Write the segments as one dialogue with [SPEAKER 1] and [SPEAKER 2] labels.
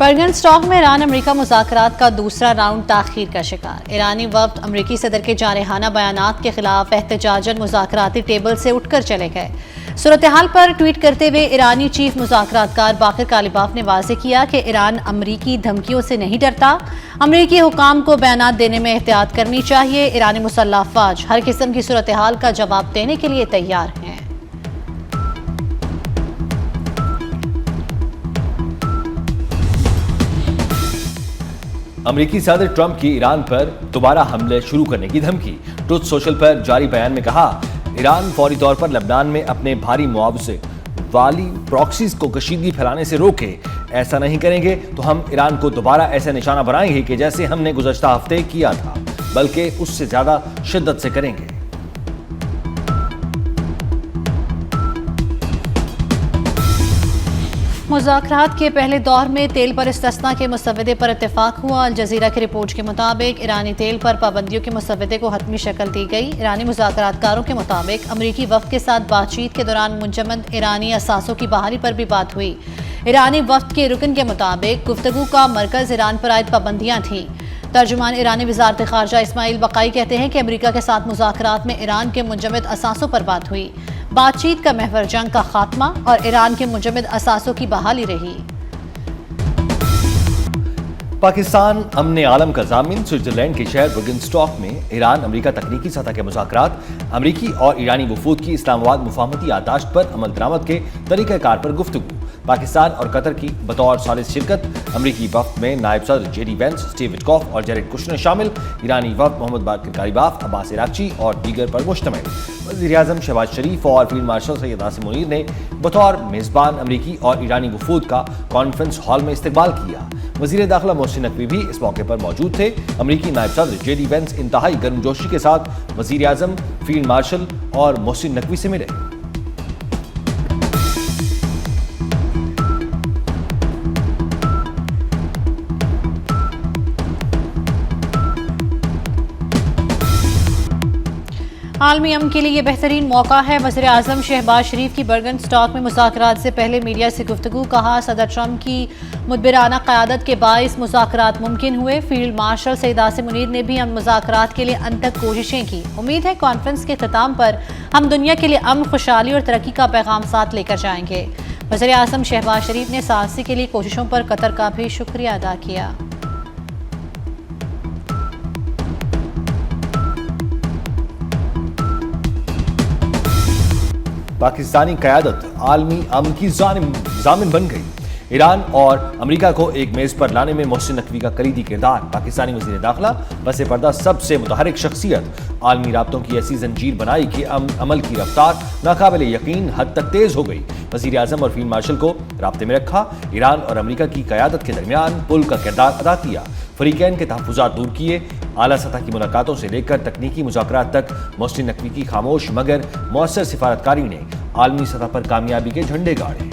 [SPEAKER 1] बर्गन stock में Iran America मुज़ाकरात का दूसरा राउंड ताख़ीर का शिकार। ईरानी वफ़द अमेरिकी सदर के जारहाना बयानात के खिलाफ एहतजाजन मुज़ाकराती टेबल से उठकर चले गए। सूरत हाल पर ट्वीट करते हुए ईरानी चीफ मुज़ाकरातकार बाक़िर कालिबाफ ने वाज़ेह किया कि ईरान अमरीकी धमकियों से नहीं डरता। अमरीकी हुकाम को बयानात देने में एहतियात करनी चाहिए। ईरानी मुसल्लह अफ़वाज हर किस्म की सूरत हाल का जवाब देने के लिए तैयार हैं।
[SPEAKER 2] अमेरिकी सदर ट्रंप की ईरान पर दोबारा हमले शुरू करने की धमकी। ट्रुथ सोशल पर जारी बयान में कहा, ईरान फौरी तौर पर लेबनान में अपने भारी मुआवजे वाली प्रॉक्सीज को कशीदगी फैलाने से रोके। ऐसा नहीं करेंगे तो हम ईरान को दोबारा ऐसा निशाना बनाएंगे कि जैसे हमने गुज़श्ता हफ्ते किया था, बल्कि उससे ज्यादा शिद्दत से करेंगे।
[SPEAKER 1] मुज़ाकरात के पहले दौर में तेल पर इस्तिस्ना के मुसव्वदे पर इत्तेफाक हुआ। अल जज़ीरा की रिपोर्ट के मुताबिक ईरानी तेल पर पाबंदियों के मुसव्वदे को हतमी शक्ल दी गई। ईरानी मुज़ाकरातकारों के मुताबिक अमरीकी वफ़द के साथ बातचीत के दौरान मुंजमद ईरानी असासों की बहाली पर भी बात हुई। ईरानी वफ़द के रुकन के मुताबिक गुफ्तगू का मरकज़ ईरान पर आयद पाबंदियाँ थीं। तर्जुमान ईरानी वज़ारत ख़ारजा इस्माइल बक़ाई कहते हैं कि अमरीका के साथ मुज़ाकरात में ईरान के मुंजमद असासों पर बात हुई। बातचीत का महवर जंग का खात्मा और ईरान के मुंजमद असासों की बहाली रही।
[SPEAKER 2] पाकिस्तान अमन आलम का ज़ामिन स्विट्जरलैंड के शहर बर्गन स्टॉक में ईरान अमरीका तकनीकी सतह के मुज़ाकरात, अमरीकी और ईरानी वफूद की इस्लामाबाद मुफाहमती याददाश्त पर अमल दरामद के तरीक़ाकार पर गुफ्तगू। पाकिस्तान और कतर की बतौर सालिस शिरकत। अमरीकी वफ़द में नायब सदर जेडी वेंस, स्टीव विटकॉफ और जेरेड कुशनर शामिल। ईरानी वफ़द मोहम्मद बाक़िर कालिबाफ, अब्बास इराक़ची और दीगर पर मुश्तमिल। वज़ीर-ए-आज़म शहबाज शरीफ और फील्ड मार्शल सैयद आसिम मुनीर ने बतौर मेज़बान अमरीकी और ईरानी वफूद का कॉन्फ्रेंस हॉल में इस्तकबाल किया। वज़ीर दाखिला मोहसिन नकवी भी इस मौके पर मौजूद थे। अमरीकी नायब सदर जेडी वेंस इंतहाई गर्मजोशी के साथ वज़ीर-ए-आज़म, फील्ड मार्शल और मोहसिन नकवी से मिले।
[SPEAKER 1] आलमी अमन के लिए यह बेहतरीन मौका है। वज़ीर आज़म शहबाज शरीफ की बर्गन स्टॉक में मुज़ाकरात से पहले मीडिया से गुफ्तगू। कहा, सदर ट्रंप की मुदबिराना क़यादत के बाइस मुज़ाकरात मुमकिन हुए। फील्ड मार्शल सैयद आसिम मुनीर ने भी मुज़ाकरात के लिए अंत तक कोशिशें की। उम्मीद है कॉन्फ्रेंस के ख़िताम पर हम दुनिया के लिए अमन, खुशहाली और तरक्की का पैगाम साथ लेकर जाएंगे। वज़ीर आज़म शहबाज शरीफ ने साहसी के लिए कोशिशों पर कतर का भी शुक्रिया अदा किया।
[SPEAKER 2] पाकिस्तानी क़यादत आलमी अमन की ज़ामिन बन गई। ईरान और अमेरिका को एक मेज़ पर लाने में मोहसिन नकवी का कलीदी किरदार। पाकिस्तानी वज़ीर दाखिला बसे पर्दा सबसे मुतहरिक शख्सियत। आलमी राब्तों की ऐसी जंजीर बनाई कि अमल की रफ्तार नाकाबिल यकीन हद तक तेज़ हो गई। वज़ीर आज़म और फील्ड मार्शल को राब्ते में रखा। ईरान और अमेरिका की क़यादत के दरमियान पुल का किरदार अदा किया। फ़रीक़ैन के तहफ़्फ़ुज़ात दूर किए। आला सतह की मुलाकातों से लेकर तकनीकी मुज़ाकरात तक मोहसिन नकवी की खामोश मगर मौसर सिफारतकारी ने आलमी सतह पर कामयाबी के झंडे गाड़े।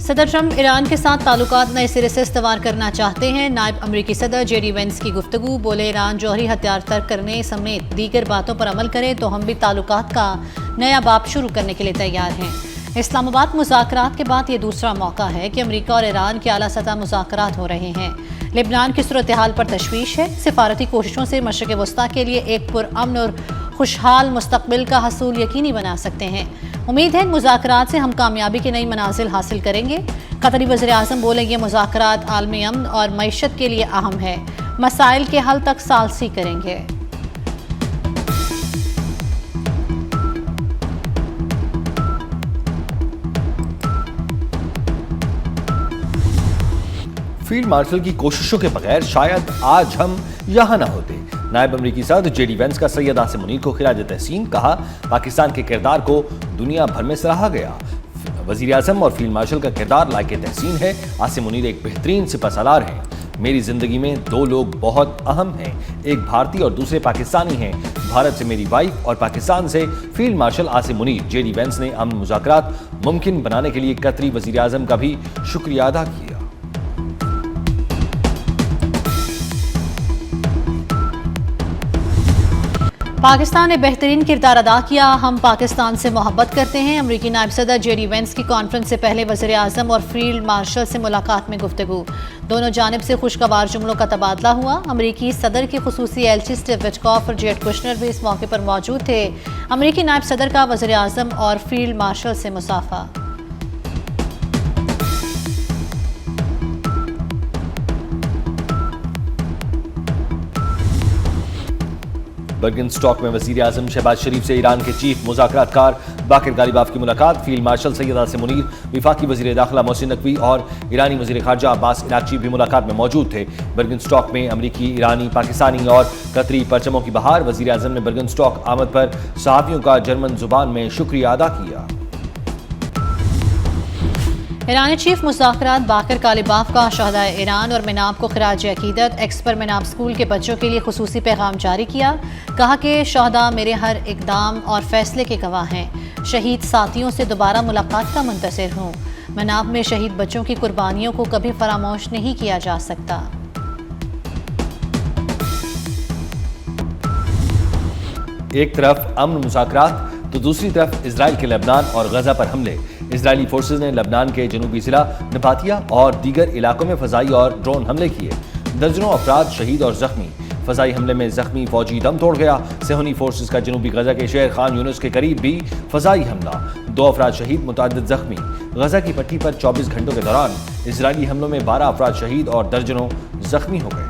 [SPEAKER 1] सदर ट्रंप ईरान के साथ ताल्लुकात नए सिरे से इस्तवार करना चाहते हैं। नायब अमरीकी सदर जेडी वेंस की गुफ्तगू। बोले, ईरान जौहरी हथियार तर्क करने समेत दीगर बातों पर अमल करे तो हम भी ताल्लुकात का नया बाब शुरू करने के लिए तैयार हैं। इस्लामाबाद मुज़ाकरात के बाद ये दूसरा मौका है कि अमरीका और ईरान के आला सतह मुज़ाकरात हो रहे हैं। लेबनान की सूरत हाल पर तशवीश है। सिफारती कोशिशों से मशरिक़ वस्ता के लिए एक पुरअमन और खुशहाल मुस्तक़बिल का हसूल यकीनी बना सकते हैं। उम्मीद है मुज़ाकरात से हम कामयाबी की नई मनाजिल हासिल करेंगे। कतरी वज़ीर आज़म बोले, ये मुज़ाकरात आलमी अमन और मईशत के लिए अहम है। मसाइल के हल तक सालसी करेंगे।
[SPEAKER 2] फील्ड मार्शल की कोशिशों के बगैर शायद आज हम यहाँ न होते। नायब अमरीकी सदर जेडी वेंस का सैयद आसिम मुनीर को खिराज तहसीन। कहा, पाकिस्तान के किरदार को दुनिया भर में सराहा गया। वज़ीर आज़म और फील्ड मार्शल का किरदार लायक तहसीन है। आसिम मुनीर एक बेहतरीन सिपहसालार हैं। मेरी ज़िंदगी में दो लोग बहुत अहम हैं, एक भारतीय और दूसरे पाकिस्तानी हैं। भारत से मेरी वाइफ और पाकिस्तान से field marshal Asim Munir. JD Vance ने अमन मुज़ाकरात मुमकिन बनाने के लिए कतरी वज़ीर आज़म का भी शुक्रिया अदा किया।
[SPEAKER 1] पाकिस्तान ने बेहतरीन किरदार अदा किया, हम पाकिस्तान से मोहब्बत करते हैं। अमरीकी नायब सदर जेडी वेंस की कॉन्फ्रेंस से पहले वज़ीर आज़म और फील्ड मार्शल से मुलाकात में गुफ्तगू। दोनों जानिब से खुशगवार जुमलों का तबादला हुआ। अमरीकी सदर के खुसूसी एलची स्टीव विटकॉफ और जेड कुशनर भी इस मौके पर मौजूद थे। अमरीकी नायब सदर का वज़ीर आज़म और फील्ड मार्शल से मुसाफा।
[SPEAKER 2] बर्गनस्टॉक में वज़ीर आज़म शहबाज शरीफ से ईरान के चीफ मुज़ाकरातकार बाकिर गालिबाफ की मुलाकात। फील्ड मार्शल सैयद आसिम मुनीर, वफाकी वज़ीर दाखिला मोहसिन नकवी और ईरानी वज़ीर ख़ारजा अब्बास इराक़ची भी मुलाकात में मौजूद थे। बर्गनस्टॉक में अमरीकी, ईरानी, पाकिस्तानी और कतरी परचमों की बहार। वज़ीर आज़म ने बर्गनस्टॉक आमद पर सहाफ़ियों का जर्मन ज़ुबान में शुक्रिया अदा किया।
[SPEAKER 1] ईरानी चीफ मुज़ाकरात बाकिर गालिबाफ का शहदाए ईरान और मिनाब को खिराज अकीदत एक्स पर मिनाब स्कूल के बच्चों के लिए खुसूसी पैगाम जारी किया। कहा कि शहदा मेरे हर इकदाम और फैसले के गवाह हैं। शहीद साथियों से दोबारा मुलाकात का मुंतज़िर हूँ। मिनाब में शहीद बच्चों की कुर्बानियों को कभी फरामोश नहीं किया जा सकता।
[SPEAKER 2] एक तरफ अमन मुज़ाकरात तो दूसरी तरफ इजराइल के लेबनान और गजा पर हमले। इजरायली फोर्सेज ने लेबनान के जनूबी जिला नबातिया और दीगर इलाकों में फ़ज़ाई और ड्रोन हमले किए। दर्जनों अफराद शहीद और जख्मी। फ़ज़ाई हमले में जख्मी फौजी दम तोड़ गया। सेहूनी फोर्सेज का जनूबी गजा के शहर खान यूनिस के करीब भी फ़ज़ाई हमला। 2 अफराद शहीद, मुतअद्दिद जख्मी। गजा की पट्टी पर 24 घंटों के दौरान इजरायली हमलों में 12 अफराद शहीद और दर्जनों जख्मी हो गए।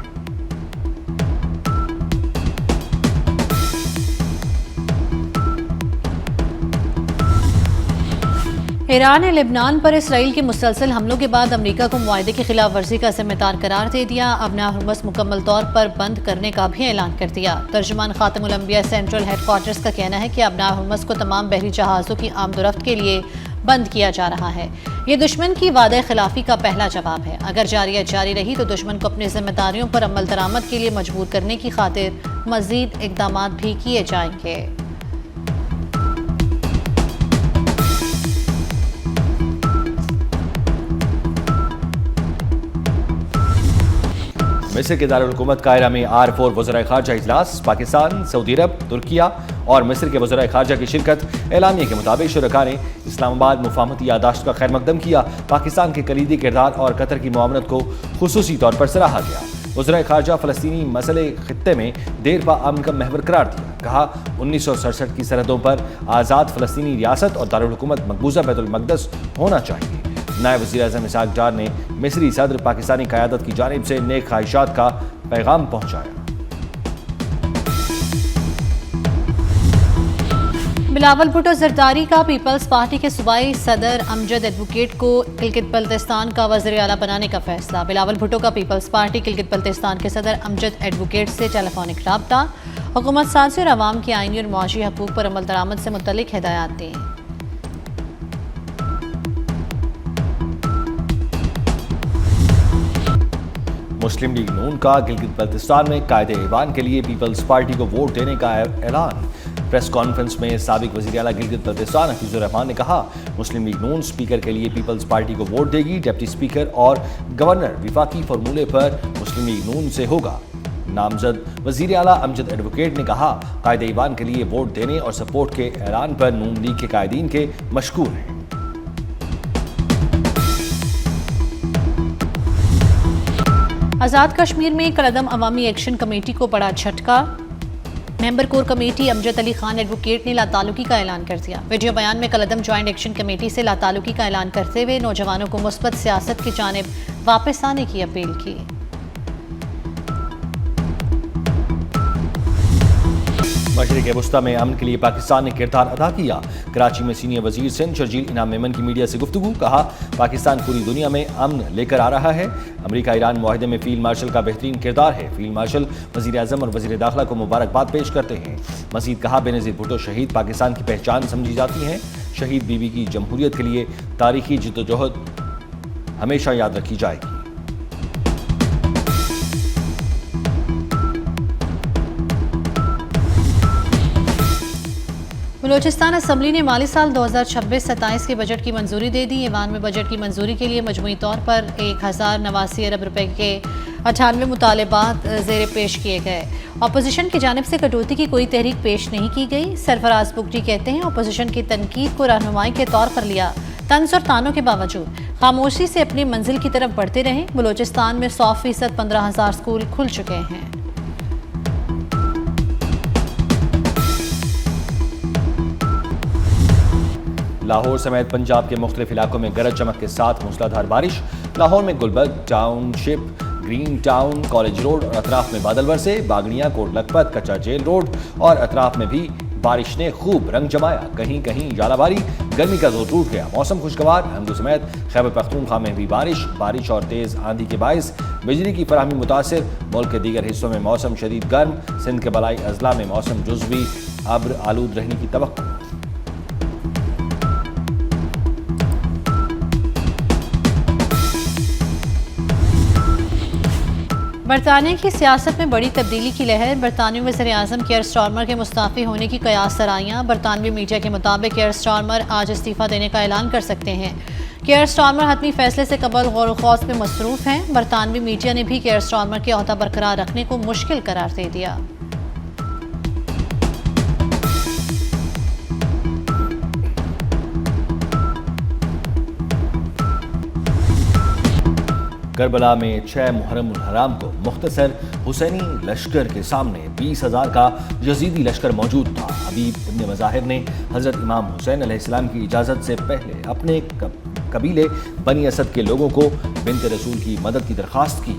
[SPEAKER 1] ईरान ने लेबनान पर इसराइल के मुसलसल हमलों के बाद अमेरिका को मुआहदे की खिलाफ वर्जी का जिम्मेदार करार दे दिया। अब हुर्मुज़ मुकम्मल तौर पर बंद करने का भी ऐलान कर दिया। तर्जुमान खातमुल अंबिया सेंट्रल हेडक्वार्टर्स का कहना है कि अब हुर्मुज़ को तमाम बहरी जहाज़ों की आमदोरफ्त के लिए बंद किया जा रहा है। ये दुश्मन की वादे खिलाफी का पहला जवाब है। अगर जारियत जारी रही तो दुश्मन को अपनी जिम्मेदारियों पर अमल दरामद के लिए मजबूर करने की खातिर मजीद इकदाम भी किए जाएंगे।
[SPEAKER 2] मिस्र के दारुल हुकूमत कायरा में R4 वज़राए ख़ारजा इजलास। पाकिस्तान, सऊदी अरब, तुर्किया और मिस्र के वज़राए ख़ारजा की शिरकत। एलानिया के मुताबिक शुरका ने इस्लामाबाद मुफाहमती यादाश्त का खैर मकदम किया। पाकिस्तान के कलीदी किरदार और कतर की मुआवनत को खुसूसी तौर पर सराहा गया। वज़राए ख़ारजा फ़लस्तीनी मसले खित्ते में देर पा अमन का महवर करार दिया। कहा 1967 की सरहदों पर आज़ाद फ़लस्तीनी रियासत और दारुल हुकूमत मकबूजा बैतुल मक़दस होना चाहिए। नायब वज़ीर आज़म इसहाक़ डार ने मिस्री सदर पाकिस्तानी क़यादत की जानिब से नेक ख्वाहिशात का पैगाम पहुँचाया।
[SPEAKER 1] बिलावल भुट्टो ज़रदारी का पीपल्स पार्टी के सूबाई सदर अमजद एडवोकेट को गिलगित बल्तिस्तान का वज़ीर आला बनाने का फैसला। बिलावल भुट्टो का पीपल्स पार्टी गिलगित बल्तिस्तान के सदर अमजद एडवोकेट से टेलीफोनिक राब्ता। हुकूमत साजी और अवाम की आइनी और मुआशी हकूक़ पर अमल दरामद से मुतल्लिक हिदायत दी।
[SPEAKER 2] मुस्लिम लीग नून का गिलगित बल्तिस्तान में कायदे ईवान के लिए पीपल्स पार्टी को वोट देने का ऐलान। प्रेस कॉन्फ्रेंस में साबिक वज़ीर आला गिलगित बल्तिस्तान हफीजुर रहमान ने कहा मुस्लिम लीग नून स्पीकर के लिए पीपल्स पार्टी को वोट देगी। डिप्टी स्पीकर और गवर्नर विफाकी फार्मूले पर मुस्लिम लीग नून से होगा। नामजद वज़ीर आला अमजद एडवोकेट ने कहा कायदे ईवान के लिए वोट देने और सपोर्ट के ऐलान पर नून लीग के कायदीन के मशकूर हैं।
[SPEAKER 1] आज़ाद कश्मीर में कलदम अवामी एक्शन कमेटी को बड़ा झटका। Member core committee Amjad Ali Khan advocate ने लातालुकी का ऐलान कर दिया। वीडियो बयान में कलदम ज्वाइंट एक्शन कमेटी से लातालुकी का ऐलान करते हुए नौजवानों को मुस्बत सियासत की जानिब वापस आने की अपील की।
[SPEAKER 2] मशरिक़ वस्ता में अमन के लिए पाकिस्तान ने किरदार अदा किया। कराची में सीनियर वजीर सिंध शर्जील इनाम मेमन की मीडिया से गुफ्तगू। कहा पाकिस्तान पूरी दुनिया में अमन लेकर आ रहा है। अमेरिका ईरान मुआहदे में फील्ड मार्शल का बेहतरीन किरदार है। फील्ड मार्शल वज़ीर आज़म और वज़ीर दाखिला को मुबारकबाद पेश करते हैं। मज़ीद कहा बेनज़ीर भुट्टो शहीद पाकिस्तान की पहचान समझी जाती हैं। शहीद बीबी की जमहूरियत के लिए तारीखी जिद्दोजहद हमेशा याद रखी जाएगी।
[SPEAKER 1] बलूचिस्तान असम्बली ने माली साल 2026-27 के बजट की मंजूरी दे दी। ईवान में बजट की मंजूरी के लिए मजमूई तौर पर 1089 अरब रुपए के 98 मुतालबात ज़ेर पेश किए गए। अपोजिशन की जानिब से कटौती की कोई तहरीक पेश नहीं की गई। सरफराज बुगटी कहते हैं अपोजिशन की तनकीद को रहनुमाई के तौर पर लिया। तंज और तानों के बावजूद खामोशी से अपनी मंजिल की तरफ बढ़ते रहे। बलूचिस्तान में 100% 15,000 स्कूल खुल चुके हैं।
[SPEAKER 2] लाहौर समेत पंजाब के मुख्तलिफ इलाकों में गरज चमक के साथ मूसलाधार बारिश। लाहौर में Gulberg township, green town, college road और अतराफ में बादल बरसे। बागड़िया, कोट लखपत, कच्चा जेल रोड और अतराफ में भी बारिश ने खूब रंग जमाया। कहीं कहीं जालाबारी, गर्मी का जोर टूट गया। मौसम खुशगवार। हिंदू समेत खैबर पख्तूनख्वा में भी बारिश और तेज आंधी के बायस बिजली की फराहमी मुतासिर। मुल्क के दीगर हिस्सों में मौसम शदीद गर्म। सिंध के बलाई अजला में मौसम जुज़वी अब्र आलूद रहने की तवक्को।
[SPEAKER 1] बरतानिया की सियासत में बड़ी तब्दीली की लहर। बरतानवी वज़ीर-ए-आज़म कियर स्टारमर के मुस्ताफ़ी होने की कयास सराइयाँ। बरतानवी मीडिया के मुताबिक कियर स्टारमर आज इस्तीफ़ा देने का ऐलान कर सकते हैं। कियर स्टारमर हतमी फैसले से कबल गौर ख़ौस में मसरूफ़ हैं। बरतानवी मीडिया ने भी कियर स्टारमर के ओहदा बरकरार रखने को मुश्किल करार दे दिया।
[SPEAKER 2] करबला में 6 मुहर्रम उल हराम को मुख्तसर हुसैनी लश्कर के सामने 20,000 का यजीदी लश्कर मौजूद था। हबीब इब्न मज़ाहिर ने हज़रत इमाम हुसैन अलैहिस्सलाम की इजाज़त से पहले अपने कबीले बनी असद के लोगों को बिन्त रसूल की मदद की दरख्वास्त की।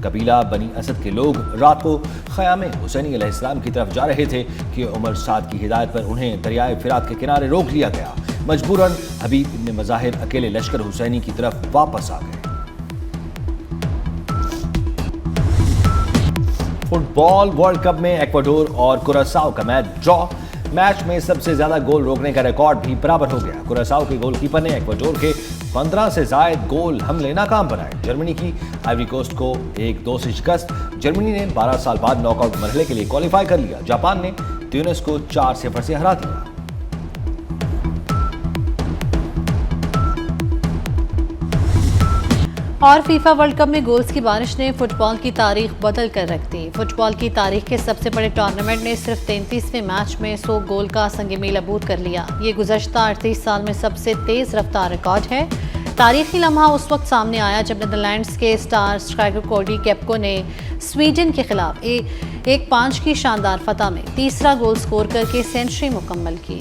[SPEAKER 2] कबीला बनी असद के लोग रात को ख़याम हुसैनी अलैहिस्सलाम की तरफ जा रहे थे कि उमर साद की हिदायत पर उन्हें दरियाए फिरात के किनारे रोक लिया गया। मजबूरन हबीब इब्न मज़ाहिर अकेले लश्कर हुसैनी की तरफ वापस आ गए। फुटबॉल वर्ल्ड कप में इक्वाडोर और कुरासाओ का मैच ड्रॉ। मैच में सबसे ज्यादा गोल रोकने का रिकॉर्ड भी बराबर हो गया। कुरासाओ के गोलकीपर ने इक्वाडोर के 15 से ज्यादा गोल हमले नाकाम बनाए। जर्मनी की आइवरी कोस्ट को 1-2 से शिकस्त। जर्मनी ने 12 साल बाद नॉकआउट मरहले के लिए क्वालिफाई कर लिया। जापान ने ट्यूनिस को 4-0 से हरा दिया।
[SPEAKER 1] और फीफा वर्ल्ड कप में गोल्स की बारिश ने फुटबॉल की तारीख बदल कर रख दी। फुटबॉल की तारीख के सबसे बड़े टूर्नामेंट ने सिर्फ 33वें मैच में 100 गोल का संग मील अबूर कर लिया। ये गुज़श्ता 38 साल में सबसे तेज़ रफ्तार रिकॉर्ड है। तारीखी लम्हा उस वक्त सामने आया जब नीदरलैंड्स के स्टार स्ट्राइकर कोडी केप्को ने स्वीडन के खिलाफ 1-5 की शानदार फतह में तीसरा गोल स्कोर करके सेंचुरी मुकम्मल की।